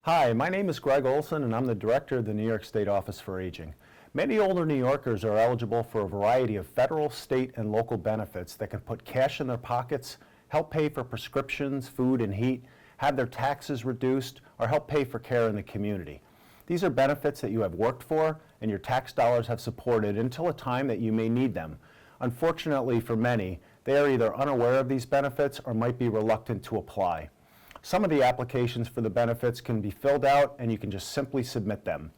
Hi, my name is Greg Olson and I'm the Director of the New York State Office for Aging. Many older New Yorkers are eligible for a variety of federal, state, and local benefits that can put cash in their pockets, help pay for prescriptions, food, and heat, have their taxes reduced, or help pay for care in the community. These are benefits that you have worked for and your tax dollars have supported until a time that you may need them. Unfortunately for many, they are either unaware of these benefits or might be reluctant to apply. Some of the applications for the benefits can be filled out and you can just simply submit them.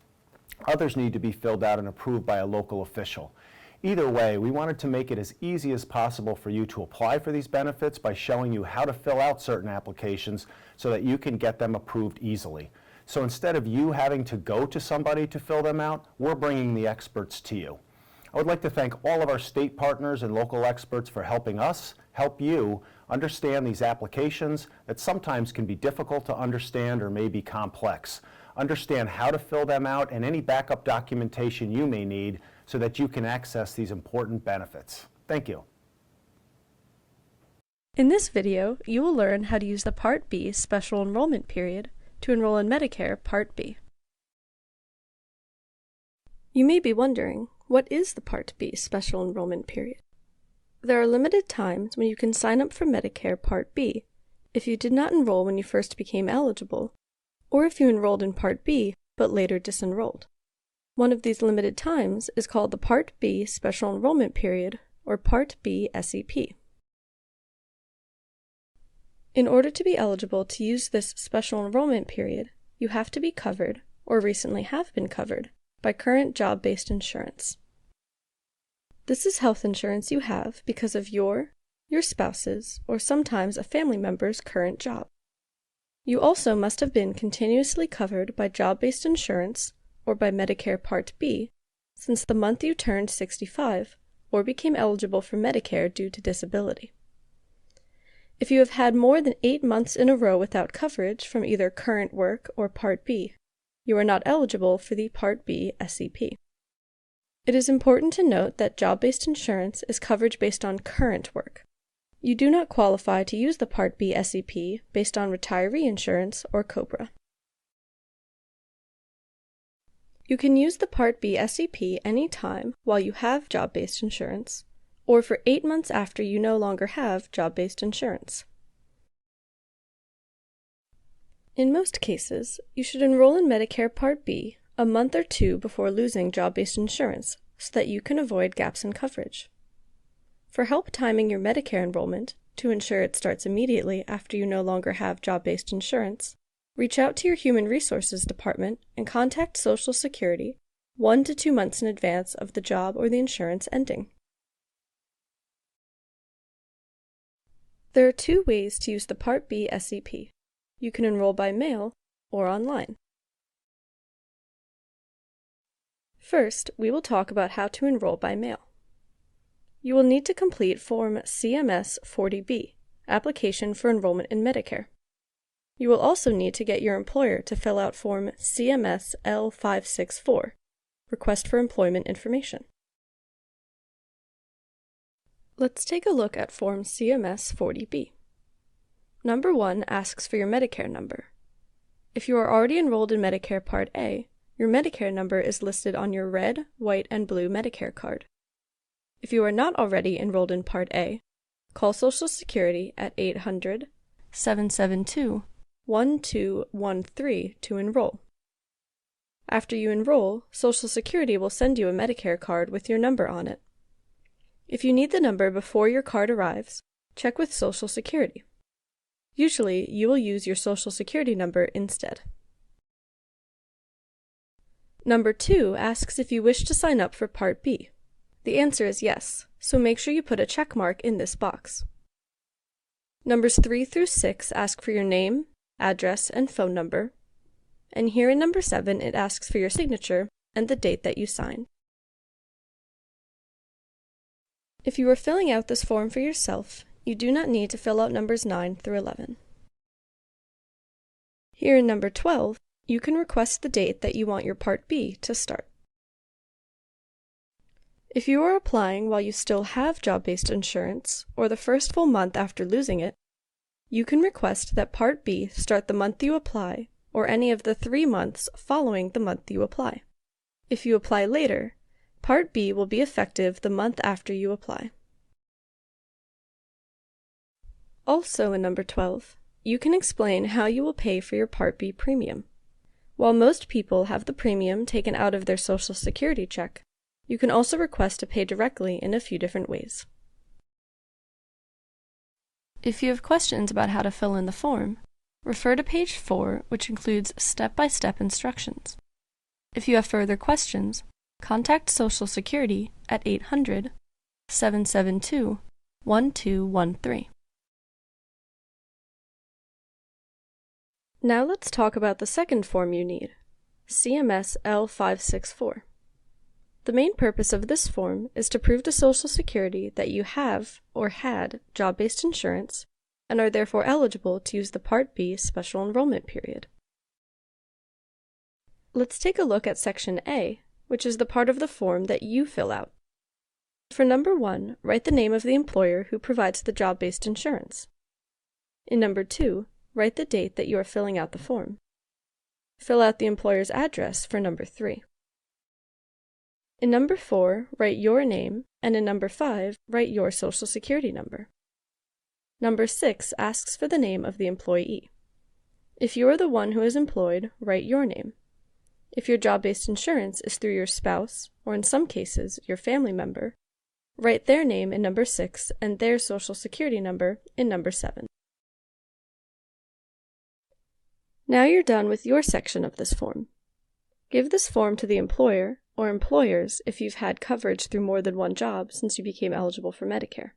Others need to be filled out and approved by a local official. Either way, we wanted to make it as easy as possible for you to apply for these benefits by showing you how to fill out certain applications so that you can get them approved easily. So instead of you having to go to somebody to fill them out, we're bringing the experts to you. I would like to thank all of our state partners and local experts for helping us help you understand these applications that sometimes can be difficult to understand or may be complex. Understand how to fill them out and any backup documentation you may need so that you can access these important benefits. Thank you. In this video, you will learn how to use the Part B special enrollment period to enroll in Medicare Part B. You may be wondering, what is the Part B special enrollment period? There are limited times when you can sign up for Medicare Part B if you did not enroll when you first became eligible, or if you enrolled in Part B but later disenrolled. One of these limited times is called the Part B special enrollment period, or Part B SEP. In order to be eligible to use this special enrollment period, you have to be covered, or recently have been covered, by current job-based insurance. This is health insurance you have because of your spouse's, or sometimes a family member's current job. You also must have been continuously covered by job-based insurance or by Medicare Part B since the month you turned 65 or became eligible for Medicare due to disability. If you have had more than 8 months in a row without coverage from either current work or Part B, you are not eligible for the Part B SEP. It is important to note that job-based insurance is coverage based on current work. You do not qualify to use the Part B SEP based on retiree insurance or COBRA. You can use the Part B SEP any time while you have job-based insurance, or for 8 months after you no longer have job-based insurance. In most cases, you should enroll in Medicare Part B a month or 2 before losing job-based insurance so that you can avoid gaps in coverage. For help timing your Medicare enrollment to ensure it starts immediately after you no longer have job-based insurance, reach out to your Human Resources Department and contact Social Security 1 to 2 months in advance of the job or the insurance ending. There are 2 ways to use the Part B SEP. You can enroll by mail or online. First, we will talk about how to enroll by mail. You will need to complete Form CMS 40B, Application for Enrollment in Medicare. You will also need to get your employer to fill out Form CMS L564, Request for Employment Information. Let's take a look at Form CMS 40B. Number 1 asks for your Medicare number. If you are already enrolled in Medicare Part A, your Medicare number is listed on your red, white, and blue Medicare card. If you are not already enrolled in Part A, call Social Security at 800-772-1213 to enroll. After you enroll, Social Security will send you a Medicare card with your number on it. If you need the number before your card arrives, check with Social Security. Usually, you will use your Social Security number instead. Number 2 asks if you wish to sign up for Part B. The answer is yes, so make sure you put a check mark in this box. Numbers 3 through 6 ask for your name, address, and phone number, and here in number 7 it asks for your signature and the date that you signed. If you are filling out this form for yourself, you do not need to fill out numbers 9 through 11. Here in number 12, you can request the date that you want your Part B to start. If you are applying while you still have job-based insurance, or the first full month after losing it, you can request that Part B start the month you apply, or any of the 3 months following the month you apply. If you apply later, Part B will be effective the month after you apply. Also in number 12, you can explain how you will pay for your Part B premium. While most people have the premium taken out of their Social Security check, you can also request to pay directly in a few different ways. If you have questions about how to fill in the form, refer to page 4, which includes step-by-step instructions. If you have further questions, contact Social Security at 800-772-1213. Now let's talk about the second form you need, CMS L564. The main purpose of this form is to prove to Social Security that you have or had job-based insurance and are therefore eligible to use the Part B special enrollment period. Let's take a look at Section A, which is the part of the form that you fill out. For number 1, write the name of the employer who provides the job-based insurance. In number 2, write the date that you are filling out the form. Fill out the employer's address for number 3. In number 4, write your name, and in number 5, write your Social Security number. Number 6 asks for the name of the employee. If you are the one who is employed, write your name. If your job-based insurance is through your spouse, or in some cases, your family member, write their name in number 6 and their Social Security number in number 7. Now you're done with your section of this form. Give this form to the employer, or employers if you've had coverage through more than one job since you became eligible for Medicare.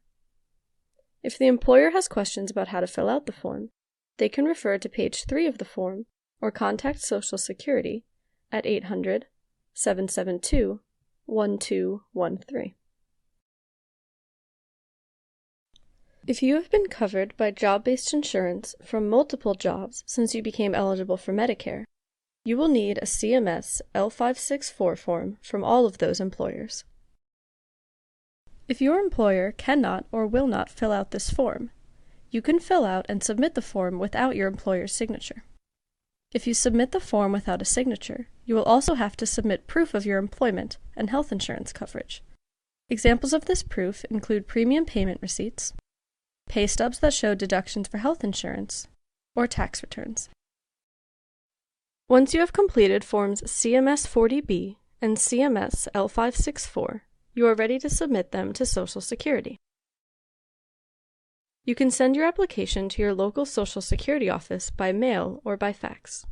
If the employer has questions about how to fill out the form, they can refer to page 3 of the form or contact Social Security at 800-772-1213. If you have been covered by job-based insurance from multiple jobs since you became eligible for Medicare, you will need a CMS L564 form from all of those employers. If your employer cannot or will not fill out this form, you can fill out and submit the form without your employer's signature. If you submit the form without a signature, you will also have to submit proof of your employment and health insurance coverage. Examples of this proof include premium payment receipts, pay stubs that show deductions for health insurance, or tax returns. Once you have completed Forms CMS 40B and CMS L564, you are ready to submit them to Social Security. You can send your application to your local Social Security office by mail or by fax.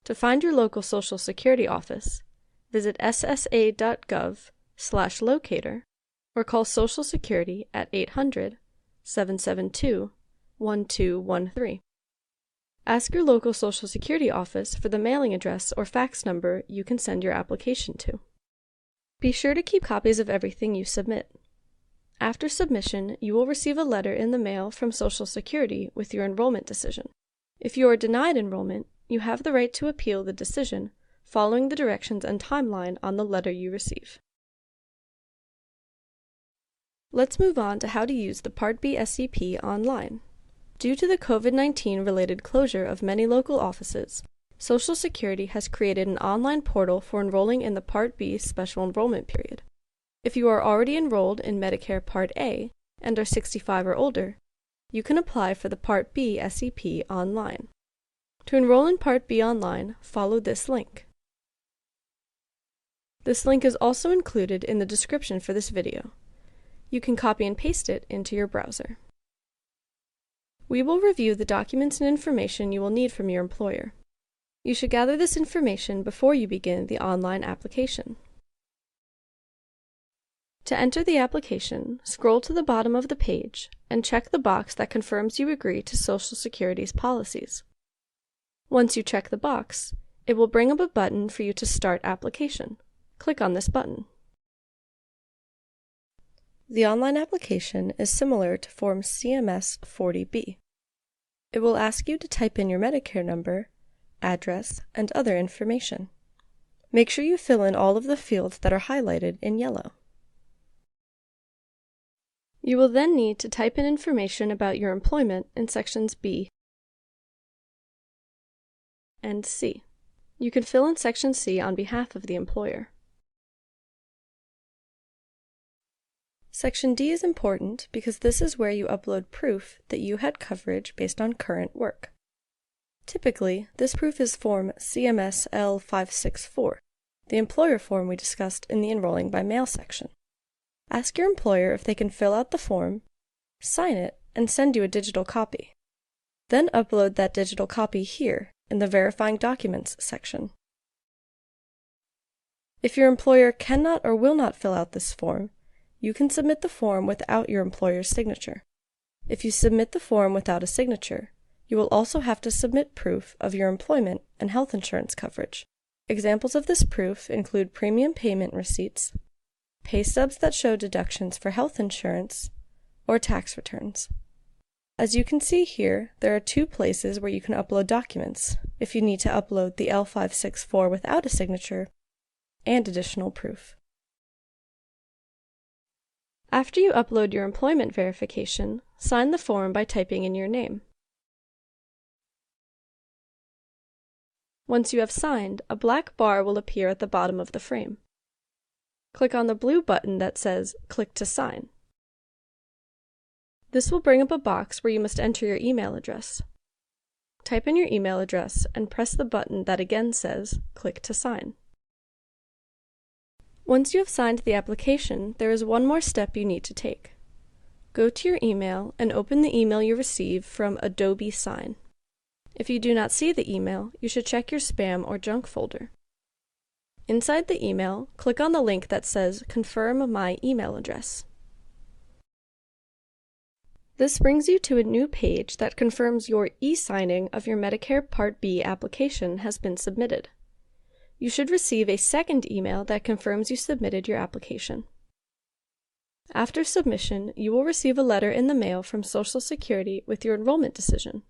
To find your local Social Security office, visit ssa.gov/locator or call Social Security at 800-772-1213. Ask your local Social Security office for the mailing address or fax number you can send your application to. Be sure to keep copies of everything you submit. After submission, you will receive a letter in the mail from Social Security with your enrollment decision. If you are denied enrollment, you have the right to appeal the decision, following the directions and timeline on the letter you receive. Let's move on to how to use the Part B SEP online. Due to the COVID-19 related closure of many local offices, Social Security has created an online portal for enrolling in the Part B special enrollment period. If you are already enrolled in Medicare Part A and are 65 or older, you can apply for the Part B SEP online. To enroll in Part B online, follow this link. This link is also included in the description for this video. You can copy and paste it into your browser. We will review the documents and information you will need from your employer. You should gather this information before you begin the online application. To enter the application, scroll to the bottom of the page and check the box that confirms you agree to Social Security's policies. Once you check the box, it will bring up a button for you to start application. Click on this button. The online application is similar to Form CMS 40B. It will ask you to type in your Medicare number, address, and other information. Make sure you fill in all of the fields that are highlighted in yellow. You will then need to type in information about your employment in sections B and C. You can fill in Section C on behalf of the employer. Section D is important because this is where you upload proof that you had coverage based on current work. Typically, this proof is Form CMS L564, the employer form we discussed in the Enrolling by Mail section. Ask your employer if they can fill out the form, sign it, and send you a digital copy. Then upload that digital copy here in the Verifying Documents section. If your employer cannot or will not fill out this form, you can submit the form without your employer's signature. If you submit the form without a signature, you will also have to submit proof of your employment and health insurance coverage. Examples of this proof include premium payment receipts, pay stubs that show deductions for health insurance, or tax returns. As you can see here, there are two places where you can upload documents if you need to upload the L564 without a signature and additional proof. After you upload your employment verification, sign the form by typing in your name. Once you have signed, a black bar will appear at the bottom of the frame. Click on the blue button that says "Click to Sign." This will bring up a box where you must enter your email address. Type in your email address and press the button that again says "Click to Sign." Once you have signed the application, there is one more step you need to take. Go to your email and open the email you receive from Adobe Sign. If you do not see the email, you should check your spam or junk folder. Inside the email, click on the link that says "Confirm my email address." This brings you to a new page that confirms your e-signing of your Medicare Part B application has been submitted. You should receive a second email that confirms you submitted your application. After submission, you will receive a letter in the mail from Social Security with your enrollment decision.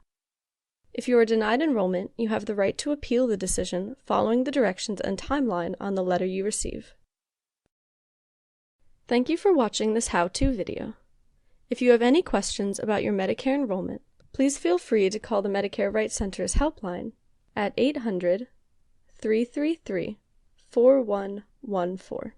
If you are denied enrollment, you have the right to appeal the decision following the directions and timeline on the letter you receive. Thank you for watching this how-to video. If you have any questions about your Medicare enrollment, please feel free to call the Medicare Right Center's helpline at 800-333-4114.